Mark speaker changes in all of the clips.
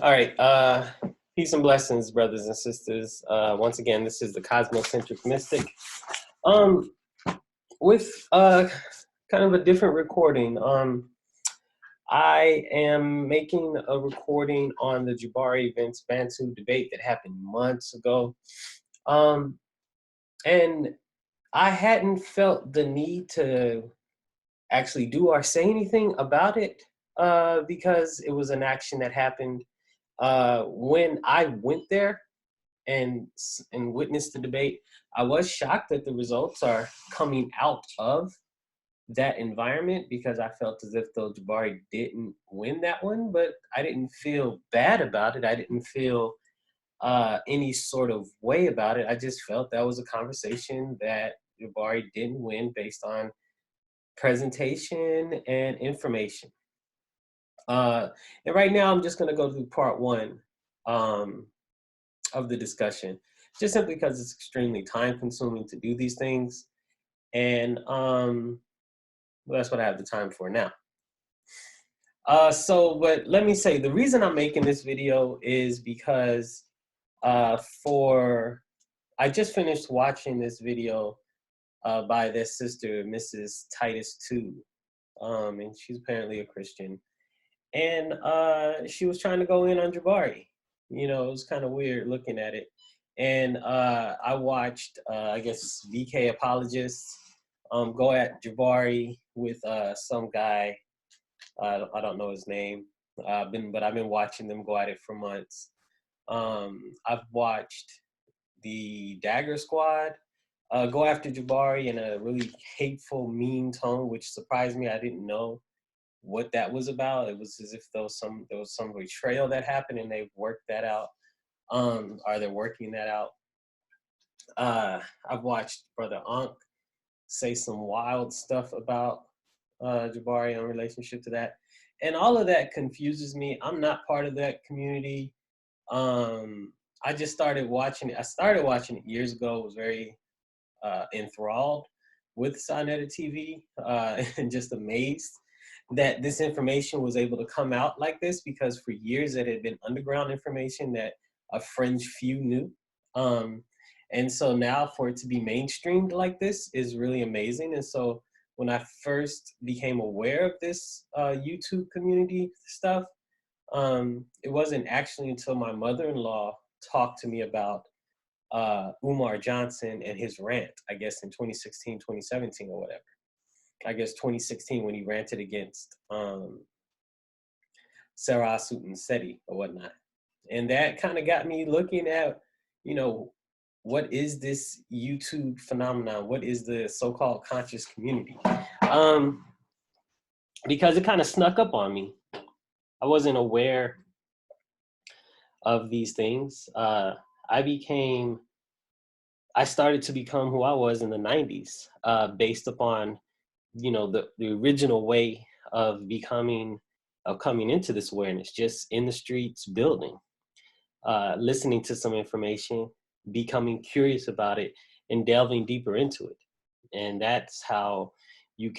Speaker 1: All right. Peace and blessings, brothers and sisters. Once again, this is the Cosmocentric Mystic. Um, with kind of a different recording. I am making a recording on the Jabari Vs Bantu Debate that happened months ago. Um, and I hadn't felt the need to actually do or say anything about it because it was an action that happened when I went there and witnessed the debate. I was shocked that the results are coming out of that environment because I felt as if though Jabari didn't win that one, but I didn't feel bad about it. I didn't feel any sort of way about it. I just felt that was a conversation that Jabari didn't win based on presentation and information. And right now, I'm just going to go through part one um, of the discussion, just simply because it's extremely time consuming to do these things. And well, that's what I have the time for now. But let me say, the reason I'm making this video is because I just finished watching this video by this sister, Mrs. Titus 2, and she's apparently a Christian. And she was trying to go in on Jabari. You know, it was kind of weird looking at it. And I watched, I guess, VK apologists go at Jabari with some guy. I don't know his name, but I've been watching them go at it for months. I've watched the Dagger Squad go after Jabari in a really hateful, mean tone, which surprised me. I didn't know what that was about. It was as if there was some betrayal that happened, and they've worked that out. Or they're working that out. I've watched Brother Ankh say some wild stuff about Jabari in relationship to that, and all of that confuses me. I'm not part of that community. I just started watching it. I started watching it years ago. Was very enthralled with Sinetta TV and just amazed that this information was able to come out like this, because for years it had been underground information that a fringe few knew. And so now for it to be mainstreamed like this is really amazing. And so when I first became aware of this YouTube community stuff, it wasn't actually until my mother-in-law talked to me about Umar Johnson and his rant, I guess in 2016, 2017 or whatever. I guess 2016 when he ranted against Sarah Sutton Seti or whatnot. And that kind of got me looking at, you know, what is this YouTube phenomenon? What is the so-called conscious community? Because it kind of snuck up on me. I wasn't aware of these things. I started to become who I was in the 90s based upon, you know, the original way of coming into this awareness, just in the streets, building, listening to some information, becoming curious about it, and delving deeper into it. And that's how you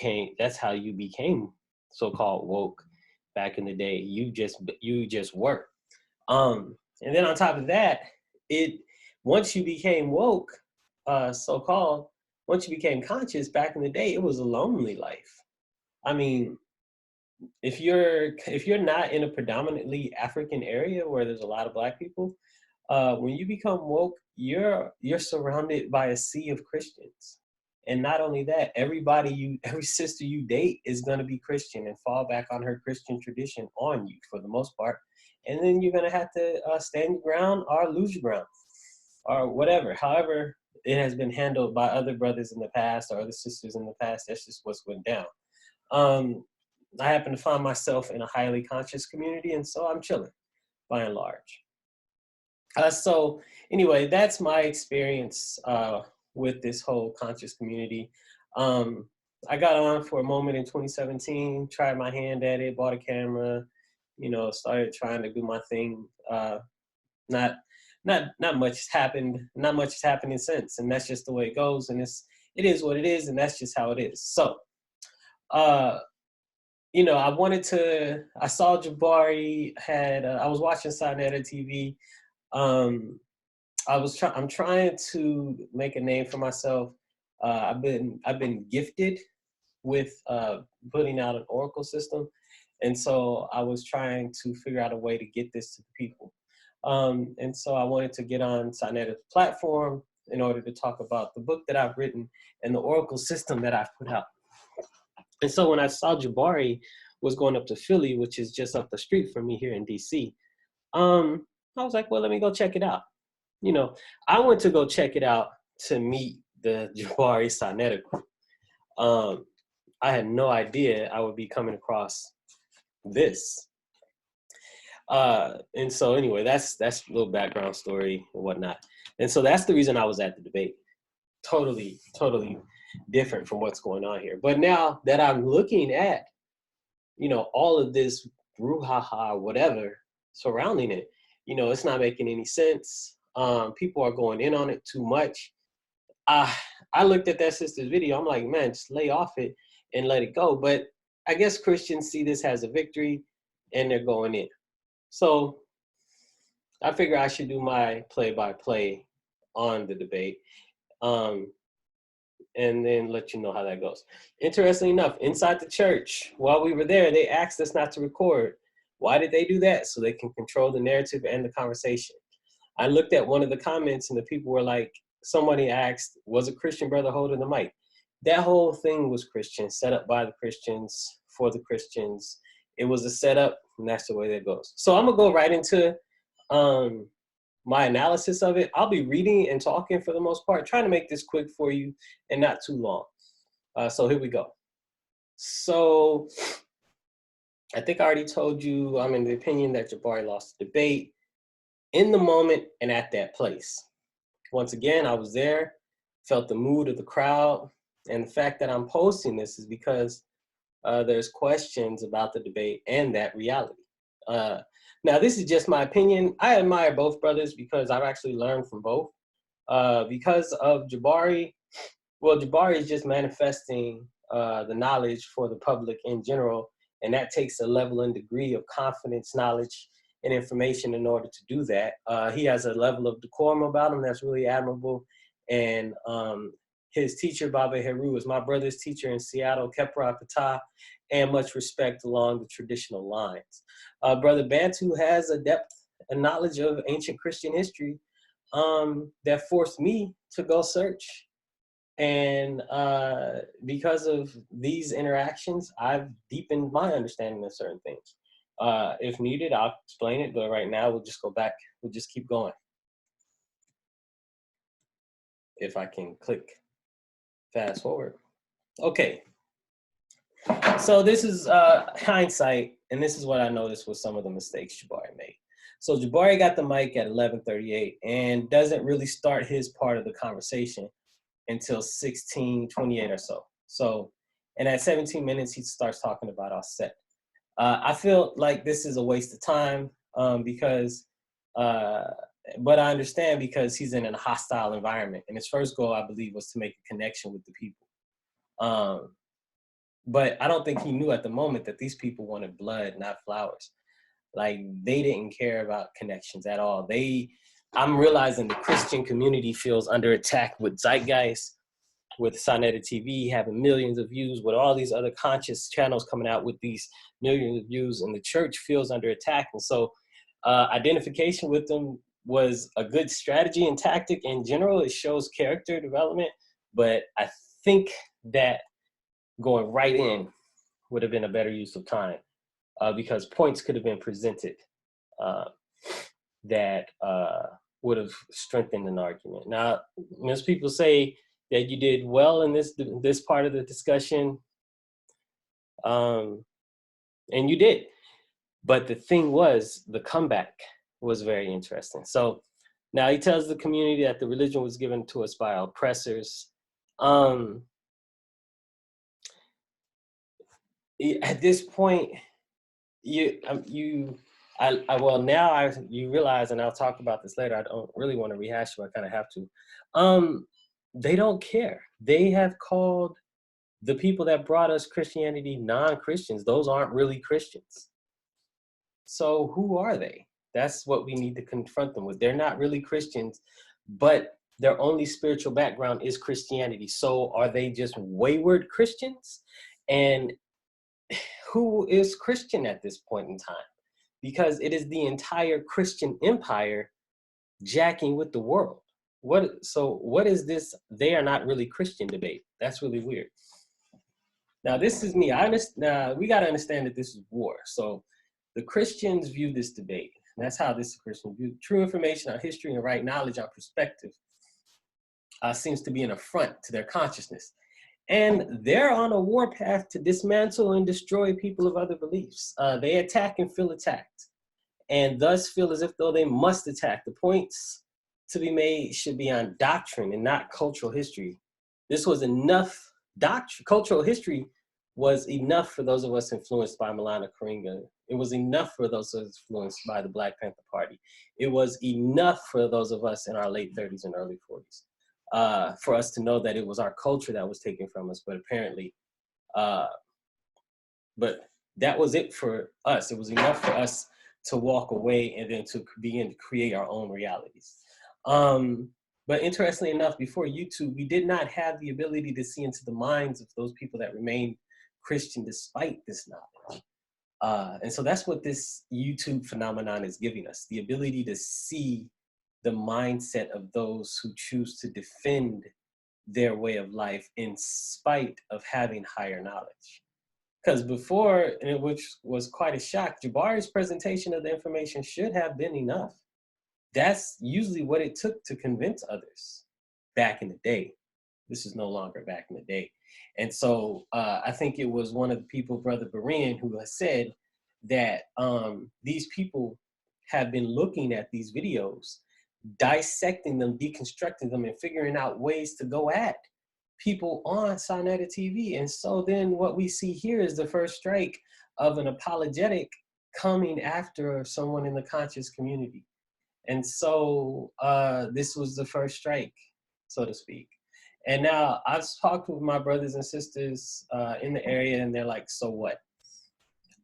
Speaker 1: became so-called woke back in the day. You just were. And then on top of that, once you became woke, so-called, once you became conscious back in the day, it was a lonely life. I mean, if you're not in a predominantly African area where there's a lot of Black people, when you become woke, you're surrounded by a sea of Christians. And not only that, every sister you date is going to be Christian and fall back on her Christian tradition on you for the most part. And then you're going to have to stand your ground or lose your ground or whatever. However, it has been handled by other brothers in the past or other sisters in the past. That's just what's went down. I happen to find myself in a highly conscious community, and so I'm chilling by and large. So anyway, that's my experience with this whole conscious community. I got on for a moment in 2017, tried my hand at it, bought a camera, you know, started trying to do my thing. Not much has happened. Not much has happening since, and that's just the way it goes. And it is what it is, and that's just how it is. So, you know, I saw Jabari had, I was watching Sinetta TV. Um, I'm trying to make a name for myself. I've been gifted with putting out an Oracle system, and so I was trying to figure out a way to get this to the people. And so I wanted to get on Sinetta's platform in order to talk about the book that I've written and the Oracle system that I've put out. And so when I saw Jabari was going up to Philly, which is just up the street from me here in DC, I was like, well, let me go check it out. You know, I went to go check it out to meet the Jabari Sinetta group. I had no idea I would be coming across this. And so anyway, that's a little background story and whatnot. And so that's the reason I was at the debate. Totally different from what's going on here. But now that I'm looking at, you know, all of this brouhaha, whatever, surrounding it, you know, it's not making any sense. People are going in on it too much. I looked at that sister's video. I'm like, man, just lay off it and let it go. But I guess Christians see this as a victory and they're going in. So I figure I should do my play-by-play on the debate. And then let you know how that goes. Interestingly enough, inside the church, while we were there, they asked us not to record. Why did they do that? So they can control the narrative and the conversation. I looked at one of the comments and the people were like, somebody asked, was a Christian brother holding the mic? That whole thing was Christian, set up by the Christians, for the Christians. It was a setup, and that's the way that goes. So I'm gonna go right into my analysis of it. I'll be reading and talking for the most part, trying to make this quick for you and not too long. So here we go. So I think I already told you I'm in the opinion that Jabari lost the debate in the moment and at that place. Once again, I was there, felt the mood of the crowd, and the fact that I'm posting this is because there's questions about the debate and that reality. Now, this is just my opinion. I admire both brothers because I've actually learned from both. Because of Jabari, well, Jabari is just manifesting the knowledge for the public in general, and that takes a level and degree of confidence, knowledge, and information in order to do that. He has a level of decorum about him that's really admirable, and his teacher, Baba Heru, is my brother's teacher in Seattle, Kepra Patah, and much respect along the traditional lines. Brother Bantu has a depth and knowledge of ancient Christian history that forced me to go search. And because of these interactions, I've deepened my understanding of certain things. If needed, I'll explain it, but right now we'll just go back. We'll just keep going. If I can click fast forward. Okay. So this is hindsight, and this is what I noticed with some of the mistakes Jabari made. So Jabari got the mic at 11:38 and doesn't really start his part of the conversation until 16:28 or so. So, and at 17 minutes, he starts talking about offset. I feel like this is a waste of time because, but I understand because he's in a hostile environment. And his first goal, I believe, was to make a connection with the people. But I don't think he knew at the moment that these people wanted blood, not flowers. Like, they didn't care about connections at all. I'm realizing the Christian community feels under attack with Zeitgeist, with Sinetta TV having millions of views, with all these other conscious channels coming out with these millions of views, and the church feels under attack. And so identification with them was a good strategy and tactic in general. It shows character development, but I think that going right in would have been a better use of time because points could have been presented that would have strengthened an argument. Now, most people say that you did well in this part of the discussion, and you did. But the thing was, the comeback was very interesting. So now he tells the community that the religion was given to us by our oppressors. At this point, you realize, and I'll talk about this later. I don't really want to rehash it, but I kind of have to. They don't care. They have called The people that brought us Christianity, non-Christians, those aren't really Christians. So who are they? That's what we need to confront them with. They're not really Christians, but their only spiritual background is Christianity. So are they just wayward Christians? And who is Christian at this point in time? Because it is the entire Christian empire jacking with the world. What is this they are not really Christian debate? That's really weird. Now, this is me. We got to understand that this is war. So the Christians view this debate. And that's how this Christian view true information on history and right knowledge on perspective seems to be an affront to their consciousness. And they're on a war path to dismantle and destroy people of other beliefs. They attack and feel attacked, and thus feel as if though they must attack. The points to be made should be on doctrine and not cultural history. This was enough doctrine. Cultural history was enough for those of us influenced by Milana Karinga. It was enough for those of us influenced by the Black Panther Party. It was enough for those of us in our late 30s and early 40s. For us to know that it was our culture that was taken from us, but apparently, but that was it for us. It was enough for us to walk away and then to begin to create our own realities. But interestingly enough, before YouTube, we did not have the ability to see into the minds of those people that remained Christian despite this knowledge. And so that's what this YouTube phenomenon is giving us, the ability to see the mindset of those who choose to defend their way of life in spite of having higher knowledge. Because before, which was quite a shock, Jabari's presentation of the information should have been enough. That's usually what it took to convince others back in the day. This is no longer back in the day. And so I think it was one of the people, Brother Berean, who has said that these people have been looking at these videos, dissecting them, deconstructing them, and figuring out ways to go at people on Sonetta TV. And so then what we see here is the first strike of an apologetic coming after someone in the conscious community. And so this was the first strike, so to speak. And now I've talked with my brothers and sisters in the area, and they're like, so what?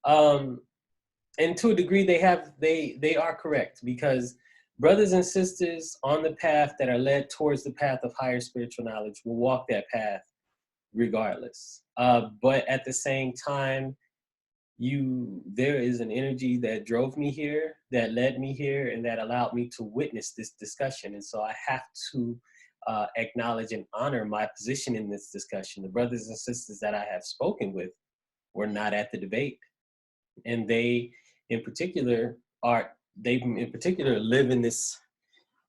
Speaker 1: And to a degree, they are correct, because brothers and sisters on the path that are led towards the path of higher spiritual knowledge will walk that path regardless. But at the same time, there is an energy that drove me here, that led me here, and that allowed me to witness this discussion. And so I have to acknowledge and honor my position in this discussion. The brothers and sisters that I have spoken with were not at the debate. And they in particular live in this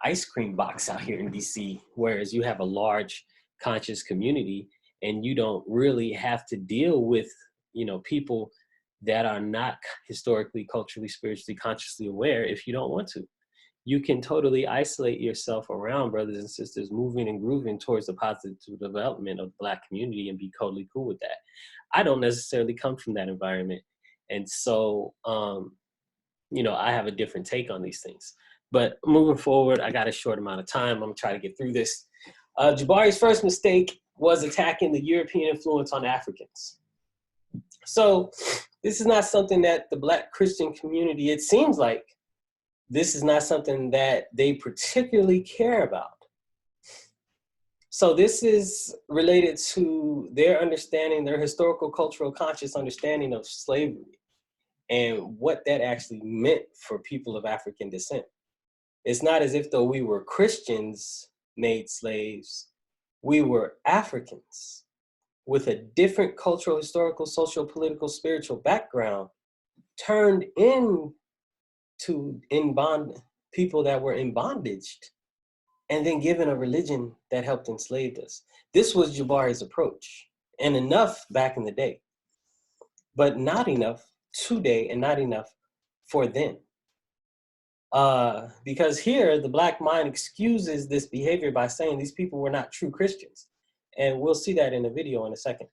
Speaker 1: ice cream box out here in DC, whereas you have a large conscious community and you don't really have to deal with, people that are not historically, culturally, spiritually, consciously aware if you don't want to. You can totally isolate yourself around brothers and sisters moving and grooving towards the positive development of the Black community and be totally cool with that. I don't necessarily come from that environment. And so, I have a different take on these things. But moving forward, I got a short amount of time. I'm gonna try to get through this. Jabari's first mistake was attacking the European influence on Africans. So this is not something that the Black Christian community, it seems like, this is not something that they particularly care about. So this is related to their understanding, their historical, cultural, conscious understanding of slavery and what that actually meant for people of African descent. It's not as if though we were Christians made slaves, we were Africans with a different cultural, historical, social, political, spiritual background turned people that were in bondage and then given a religion that helped enslave us. This was Jabari's approach, and enough back in the day, but not enough today and not enough for then. Because here, the Black mind excuses this behavior by saying these people were not true Christians. And we'll see that in a video in a second.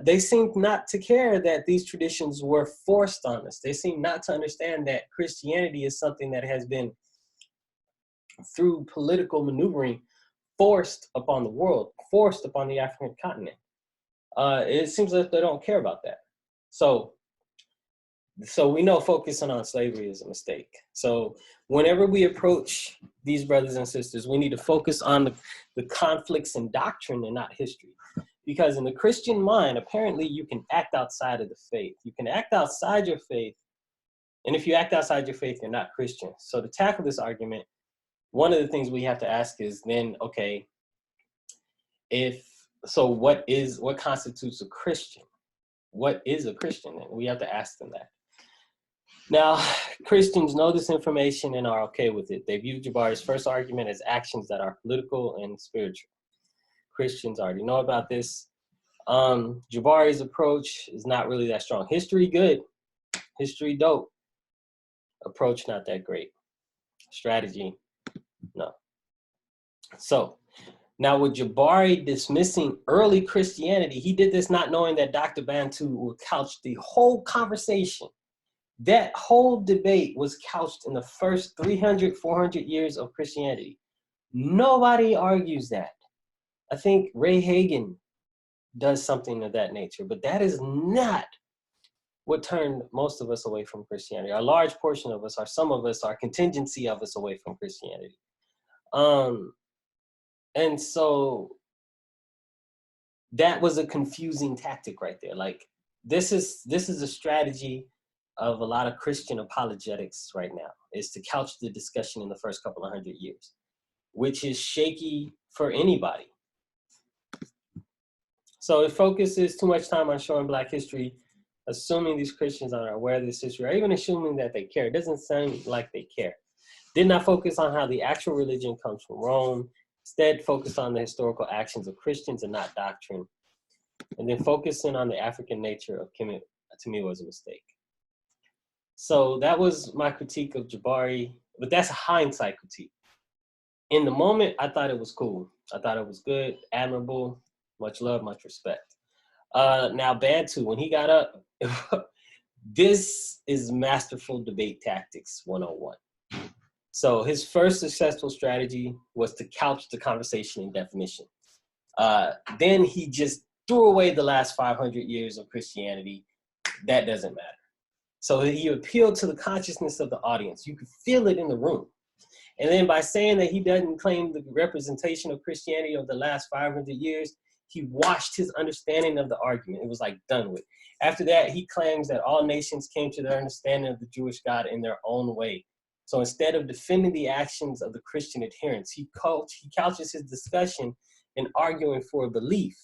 Speaker 1: They seem not to care that these traditions were forced on us. They seem not to understand that Christianity is something that has been, through political maneuvering, forced upon the world, forced upon the African continent. It seems like they don't care about that. So we know focusing on slavery is a mistake. So whenever we approach these brothers and sisters, we need to focus on the conflicts in doctrine and not history. Because in the Christian mind, apparently you can act outside of the faith. You can act outside your faith. And if you act outside your faith, you're not Christian. So to tackle this argument, one of the things we have to ask is then, okay, what constitutes a Christian? What is a Christian? And we have to ask them that. Now, Christians know this information and are okay with it. They view Jabari's first argument as actions that are political and spiritual. Christians already know about this. Jabari's approach is not really that strong. History, good. History, dope. Approach, not that great. Strategy, no. So, now with Jabari dismissing early Christianity, he did this not knowing that Dr. Bantu will couch the whole conversation. That whole debate was couched in the first 300, 400 years of Christianity. Nobody argues that. I think Ray Hagen does something of that nature, but that is not what turned most of us away from Christianity. A large portion of us, or some of us, or contingency of us away from Christianity. And so that was a confusing tactic right there. Like this is a strategy of a lot of Christian apologetics right now, is to couch the discussion in the first couple of 100 years, which is shaky for anybody. So it focuses too much time on showing Black history, assuming these Christians are aware of this history, or even assuming that they care. It doesn't sound like they care. Did not focus on how the actual religion comes from Rome. Instead, focused on the historical actions of Christians and not doctrine. And then focusing on the African nature of Kemet, to me, was a mistake. So that was my critique of Jabari, but that's a hindsight critique. In the moment, I thought it was cool. I thought it was good, admirable, much love, much respect. Now, Bantu, when he got up, this is masterful debate tactics 101. So his first successful strategy was to couch the conversation in definition. Then he just threw away the last 500 years of Christianity. That doesn't matter. So he appealed to the consciousness of the audience. You could feel it in the room. And then by saying that he doesn't claim the representation of Christianity of the last 500 years, he washed his understanding of the argument. It was like done with. After that, he claims that all nations came to their understanding of the Jewish God in their own way. So instead of defending the actions of the Christian adherents, he couches his discussion in arguing for a belief.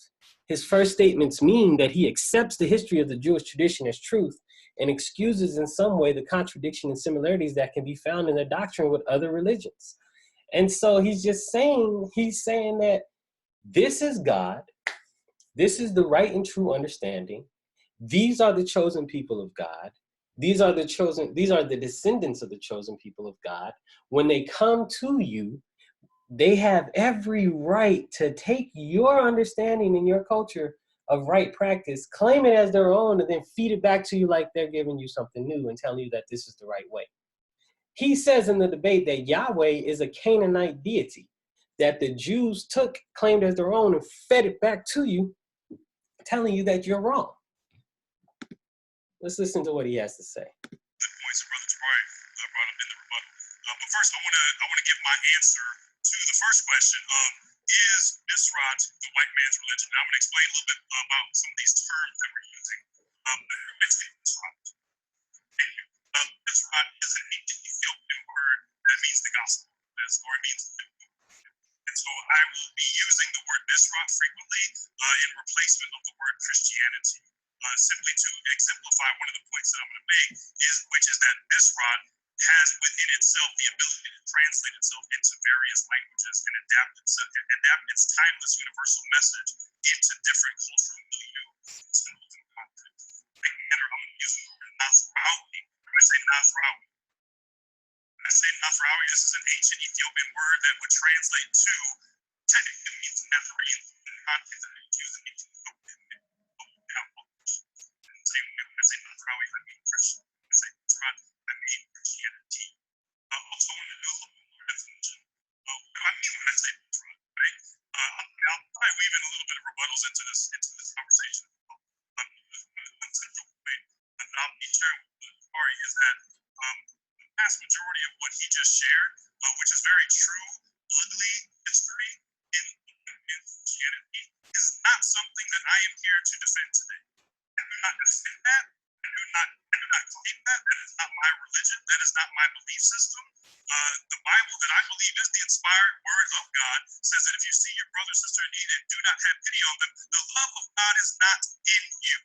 Speaker 1: His first statements mean that he accepts the history of the Jewish tradition as truth and excuses in some way the contradiction and similarities that can be found in their doctrine with other religions. And so he's saying that this is God, this is the right and true understanding, these are the chosen people of God, these are the descendants of the chosen people of God. When they come to you, they have every right to take your understanding and your culture of right practice, claim it as their own, and then feed it back to you like they're giving you something new and telling you that this is the right way. He says in the debate that Yahweh is a Canaanite deity that the Jews claimed as their own, and fed it back to you, telling you that you're wrong. Let's listen to what he has to say.
Speaker 2: Good points Brother Jabari brought up in the rebuttal. But first, I want to give my answer to the first question. Is Misrat the white man's religion? Now I'm going to explain a little bit about some of these terms that we're using. Misrat. Misrat is an ancient Ethiopian word that means the gospel, or it means the good. And so I will be using the word Misrat frequently in replacement of the word Christianity. Simply to exemplify one of the points that I'm going to make, which is that Misrat has within itself the ability to translate itself into various languages and adapt its timeless universal message into different cultural milieu symbols and context. I'm using the word Nasrawi. When I say Nasrawi, this is an ancient Ethiopian word that would translate to, technically means Nazarene in the context that it's used in ancient Ethiopian. Same way when I say Nasrawi, I mean Christian. When I say Misrat, I mean Christianity. I also want to do a little bit more definition I mean when I say Bisrat, right? I'll probably weave in a little bit of rebuttals into this conversation. One central point that I'll be sharing with Jabari is that the vast majority of what he just shared, which is very true, ugly history in Christianity, is not something that I am here to defend today. I do not defend that. I do not claim that. That is not my religion. That is not my belief system. The Bible that I believe is the inspired word of God says that if you see your brother or sister in need and do not have pity on them, the love of God is not in you.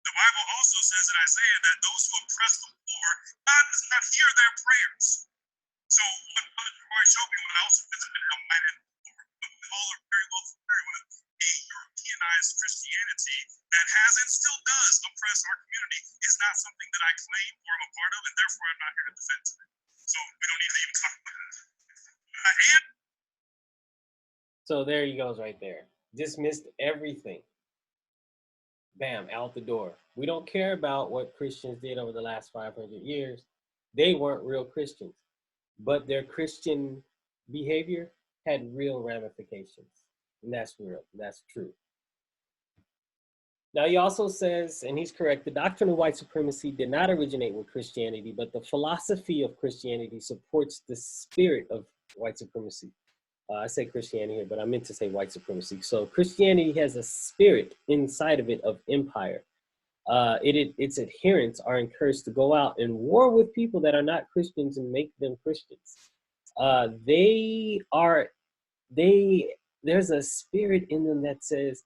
Speaker 2: The Bible also says in Isaiah that those who oppress the poor, God does not hear their prayers. So what Brother Jabari showed me when I also visited Almighty, we all are very well familiar with a Europeanized Christianity that has and still does oppress our community is not something that I claim or am a part of, and therefore I'm not here to defend today. So we don't need to even talk about that.
Speaker 1: So there he goes right there. Dismissed everything. Bam, out the door. We don't care about what Christians did over the last 500 years. They weren't real Christians, but their Christian behavior had real ramifications. And that's real. That's true. Now, he also says, and he's correct, the doctrine of white supremacy did not originate with Christianity, but the philosophy of Christianity supports the spirit of white supremacy. I say Christianity here, but I meant to say white supremacy. So Christianity has a spirit inside of it of empire. Its adherents are encouraged to go out and war with people that are not Christians and make them Christians. There's a spirit in them that says,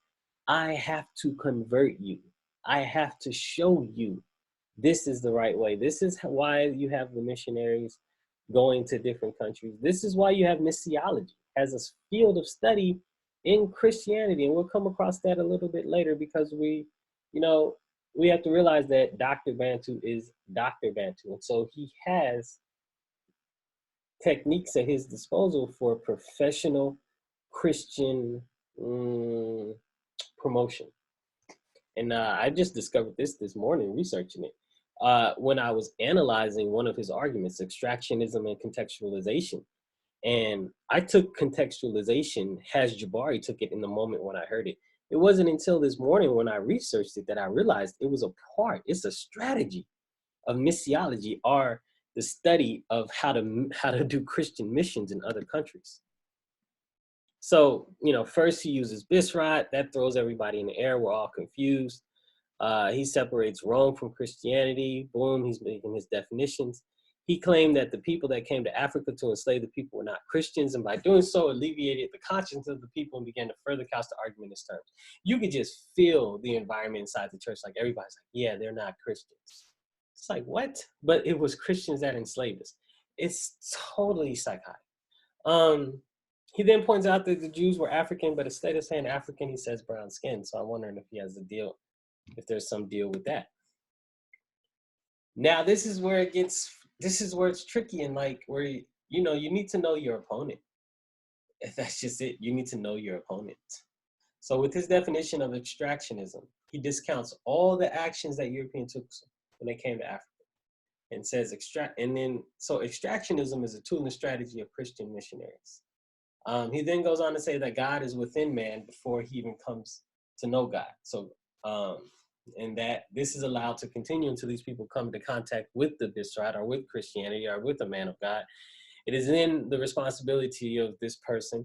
Speaker 1: I have to convert you. I have to show you this is the right way. This is why you have the missionaries going to different countries. This is why you have missiology as a field of study in Christianity. And we'll come across that a little bit later because we have to realize that Dr. Bantu is Dr. Bantu. And so he has techniques at his disposal for professional Christian promotion. And I just discovered this morning researching it. When I was analyzing one of his arguments, extractionism and contextualization. And I took contextualization as Jabari took it in the moment when I heard it. It wasn't until this morning when I researched it that I realized it was it's a strategy of missiology, or the study of how to do Christian missions in other countries. So, first he uses Bisrat, that throws everybody in the air. We're all confused. He separates Rome from Christianity. Boom, he's making his definitions. He claimed that the people that came to Africa to enslave the people were not Christians, and by doing so, alleviated the conscience of the people and began to further couch the argument in his terms. You could just feel the environment inside the church. Like everybody's like, yeah, they're not Christians. It's like, what? But it was Christians that enslaved us. It's totally psychotic. He then points out that the Jews were African, but instead of saying African, he says brown skin. So I'm wondering if he has a deal, if there's some deal with that. Now, this is where it's tricky, and like where, you need to know your opponent. That's just it. You need to know your opponent. So with his definition of extractionism, he discounts all the actions that Europeans took when they came to Africa and says extractionism is a tool and strategy of Christian missionaries. He then goes on to say that God is within man before he even comes to know God. So, and that this is allowed to continue until these people come into contact with the Bisrat or with Christianity or with the man of God. It is then the responsibility of this person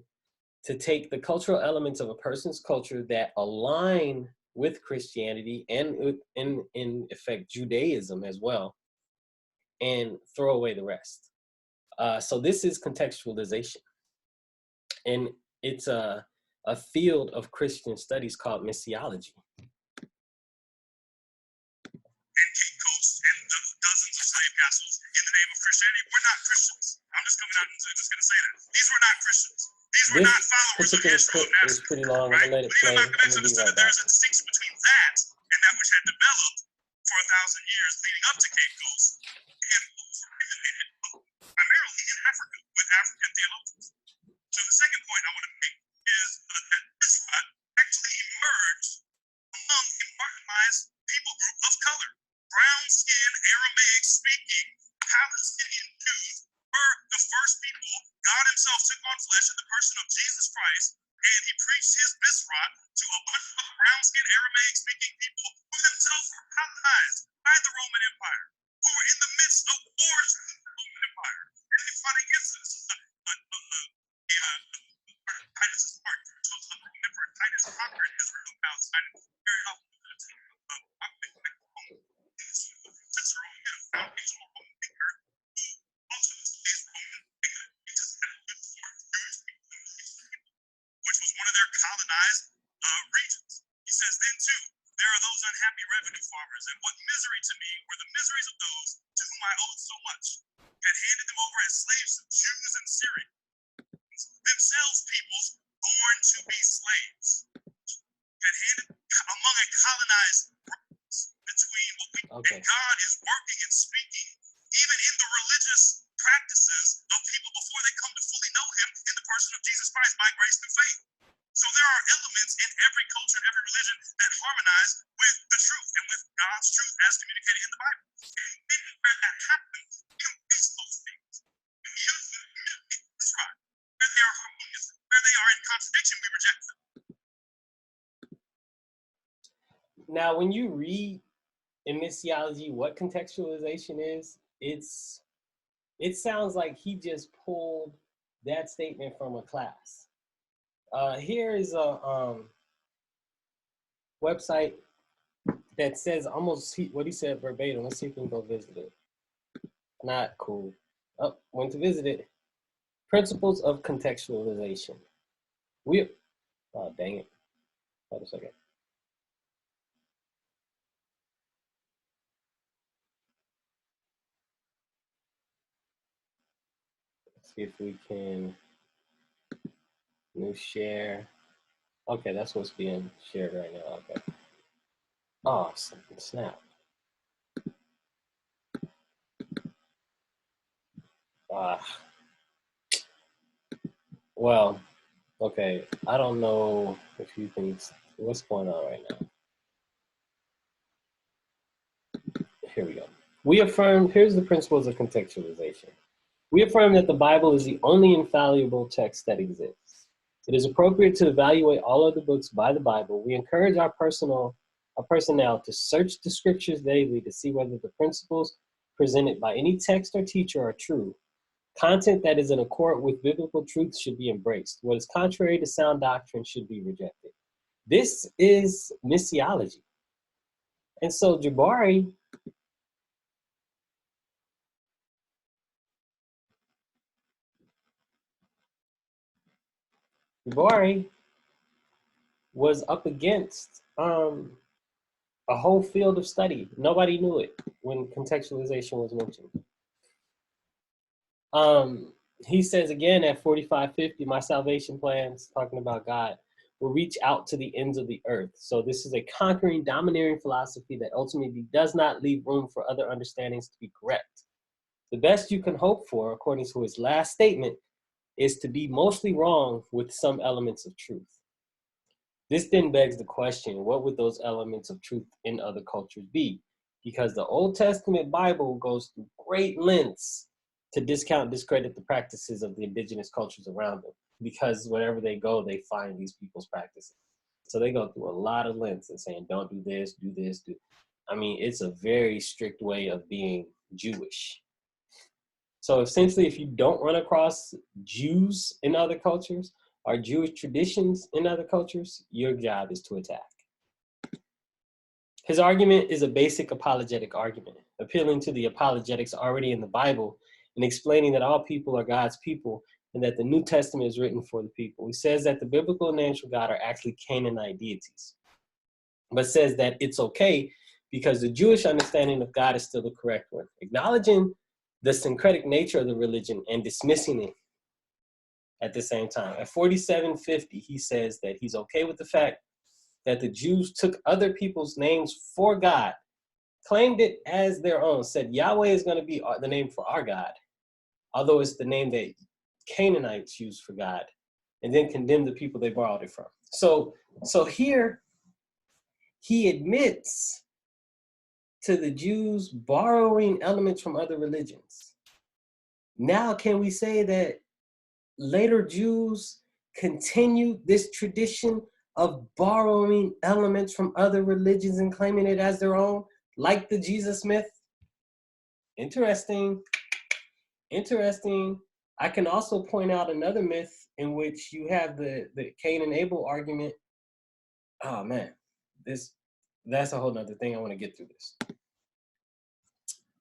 Speaker 1: to take the cultural elements of a person's culture that align with Christianity and in effect Judaism as well, and throw away the rest. So this is contextualization. And it's a field of Christian studies called missiology.
Speaker 2: And Cape Coast and dozens of slave castles in the name of Christianity were not Christians. I'm just coming out and just going to say that. These were not Christians. These were not followers of Yeshua of Nazareth.
Speaker 1: Is pretty long.
Speaker 2: Right?
Speaker 1: I'm gonna let it
Speaker 2: But even
Speaker 1: play.
Speaker 2: Dr. Benson understood that there's a distinction between that and that which had developed for 1,000 years leading up to Cape Coast and was originated primarily in Africa with African theologians. So the second point I want to make is that Bisrat actually emerged among a marginalized people group of color. Brown-skinned, Aramaic-speaking Palestinian Jews were the first people God himself took on revenue farmers, and what misery to me were the miseries of those to whom I owed so much, had handed them over as slaves to Jews and Syrians, themselves peoples born to be slaves, had handed among a colonized race between what we and God is working and speaking, even in the religious practices of people before they come to fully know Him in the person of Jesus Christ by grace through faith. So there are elements in every culture and every religion that harmonize with the truth and with God's truth as communicated in the Bible. And where that happens, we embrace those things. We use them. That's right. Where they are harmonious, where they are in contradiction, we reject them.
Speaker 1: Now, when you read in missiology what contextualization is, it sounds like he just pulled that statement from a class. Here is a website that says almost what he said verbatim. Let's see if we can go visit it. Not cool. Oh, went to visit it. Principles of contextualization. Oh, dang it. Hold a second. Let's see if we can new share. Okay, that's what's being shared right now. Okay. Oh, snap. Well, okay. I don't know if you can. What's going on right now? Here we go. We affirm, here's the principles of contextualization. We affirm that the Bible is the only infallible text that exists. It is appropriate to evaluate all other books by the Bible. We encourage our personnel to search the scriptures daily to see whether the principles presented by any text or teacher are true. Content that is in accord with biblical truth should be embraced. What is contrary to sound doctrine should be rejected. This is missiology. And so Jabari was up against a whole field of study. Nobody knew it when contextualization was mentioned. He says again at 4550, my salvation plans, talking about God, will reach out to the ends of the earth. So this is a conquering, domineering philosophy that ultimately does not leave room for other understandings to be correct. The best you can hope for, according to his last statement, is to be mostly wrong with some elements of truth. This then begs the question, what would those elements of truth in other cultures be? Because the Old Testament Bible goes through great lengths to discount, discredit the practices of the indigenous cultures around them. Because wherever they go, they find these people's practices. So they go through a lot of lengths and saying, don't do this, do this, do. I mean, it's a very strict way of being Jewish. So essentially, if you don't run across Jews in other cultures or Jewish traditions in other cultures, your job is to attack. His argument is a basic apologetic argument, appealing to the apologetics already in the Bible and explaining that all people are God's people and that the New Testament is written for the people. He says that the biblical and natural God are actually Canaanite deities, but says that it's okay because the Jewish understanding of God is still the correct one, acknowledging the syncretic nature of the religion and dismissing it at the same time. At 4750, he says that he's okay with the fact that the Jews took other people's names for God, claimed it as their own, said Yahweh is going to be the name for our God, although it's the name that Canaanites used for God, and then condemned the people they borrowed it from. So here he admits to the Jews borrowing elements from other religions. Now, can we say that later Jews continued this tradition of borrowing elements from other religions and claiming it as their own, like the Jesus myth? Interesting. I can also point out another myth in which you have the Cain and Abel argument. Oh man, that's a whole nother thing. I want to get through this.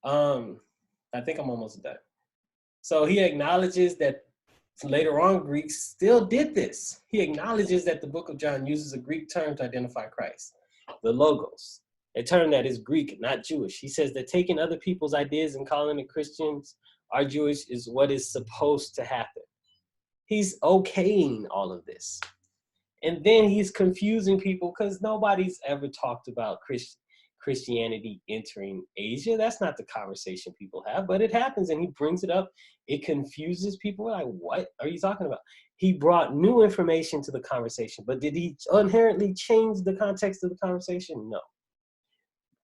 Speaker 1: I think I'm almost done. So he acknowledges that later on Greeks still did this. He acknowledges that the book of John uses a Greek term to identify Christ, the logos. a term that is Greek, not Jewish. He says that taking other people's ideas and calling it Christians are Jewish is what is supposed to happen. He's okaying all of this. And then he's confusing people because nobody's ever talked about Christianity entering Asia. That's not the conversation people have, but it happens and he brings it up. It confuses people. Like, what are you talking about? He brought new information to the conversation, but did he inherently change the context of the conversation? No.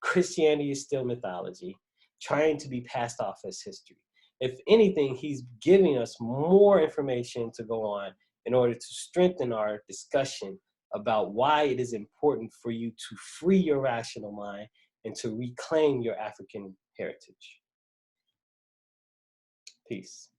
Speaker 1: Christianity is still mythology, trying to be passed off as history. If anything, he's giving us more information to go on in order to strengthen our discussion about why it is important for you to free your rational mind and to reclaim your African heritage. Peace.